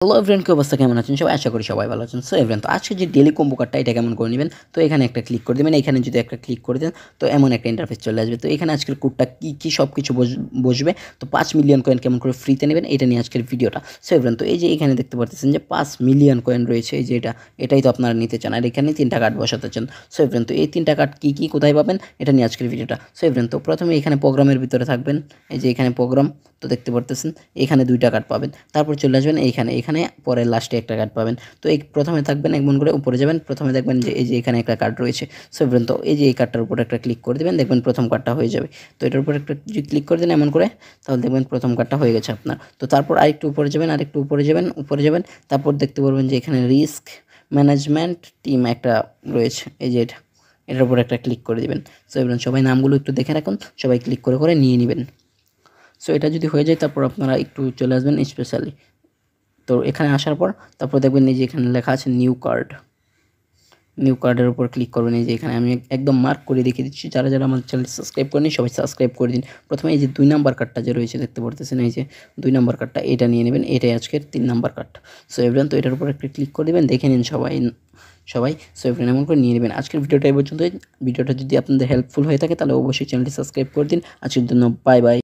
Hello everyone, কি অবস্থা, কেমন আছেন সবাই? আশা করি সবাই ভালো আছেন। সো এভরিওয়ান, তো আজকে যে ডেইলি কম্বো কার্ডটা এটা কেমন করে নেবেন, তো এখানে একটা ক্লিক করে দেবেন। এখানে যদি একটা ক্লিক করে দেন তো এমন একটা ইন্টারফেস চলে আসবে। তো এখানে আজকের কোডটা কী সব কিছু বসবে। তো 5 মিলিয়ন কয়েন কেমন করে ফ্রিতে নেবেন এটা নিয়ে আজকের ভিডিওটা। সো এভরিওয়ান, তো এই যে এখানে দেখতে পাচ্ছেন যে 5 মিলিয়ন কয়েন রয়েছে, এই যে এটাই তো আপনারা নিতে চান, আর এখানে 3টা কার্ড বসাতে চান। সো এভরিওয়ান, তো এই 3টা কার্ড কী কোথায় পাবেন এটা নিয়ে আজকের ভিডিওটা। সো এভরিওয়ান, তো প্রথমে এখানে প্রোগ্রামের ভিতরে থাকবেন, এই যে এখানে প্রোগ্রাম, তো দেখতে পারতেছেন এখানে 2টা কার্ড পাবেন। তারপর চলে আসবেন এখানে পরে লাস্টে একটা কার্ড পাবেন। তো এই প্রথমে থাকবেন এমন করে উপরে যাবেন, প্রথমে দেখবেন যে এই যে এখানে একটা কার্ড রয়েছে। সো এভরিওয়ান, তো এই যে এই কার্ডটার উপর একটা ক্লিক করে দেবেন, দেখবেন প্রথম কার্ডটা হয়ে যাবে। তো এটার উপর একটা যদি ক্লিক করে দেন এমন করে, তাহলে দেখবেন প্রথম কার্ডটা হয়ে গেছে আপনার। তো তারপর আরেকটু উপরে যাবেন, তারপর দেখতে পারবেন যে এখানে রিস্ক ম্যানেজমেন্ট টিম একটা রয়েছে, এই যে এটার উপর একটা ক্লিক করে দেবেন। সো এভরিওয়ান, সবাই নামগুলো একটু দেখে রাখুন, সবাই ক্লিক করে নিয়ে নেবেন। সো এটা যদি হয়ে যায় তারপর আপনারা একটু চলে আসবেন স্পেশালি। তো এখানে আসার পর তারপর দেখবেন এই যে এখানে লেখা আছে নিউ কার্ডের উপর ক্লিক করবেন। এই যে এখানে আমি একদম মার্ক করে দেখিয়ে দিচ্ছি, যারা আমার চ্যানেল সাবস্ক্রাইব করেনি সবাই সাবস্ক্রাইব করে দিন। প্রথমে এই যে 2 নাম্বার কার্ডটা যে রয়েছে দেখতে পারতেছেন, এই যে 2 নাম্বার কার্ডটা এটা নিয়ে নেবেন, এটাই আজকের 3 নাম্বার কার্ড। সো এভরিওয়ান, তো এটার উপর একটা ক্লিক করে দেবেন, দেখে নিন সবাই। সো এভরিওয়ান, এমন করে নিয়ে নেবেন। আজকের ভিডিওটা এই পর্যন্তই। ভিডিওটা যদি আপনাদের হেল্পফুল হয়ে থাকে তাহলে অবশ্যই চ্যানেলটি সাবস্ক্রাইব করে দিন। আজকের জন্য বাই বাই।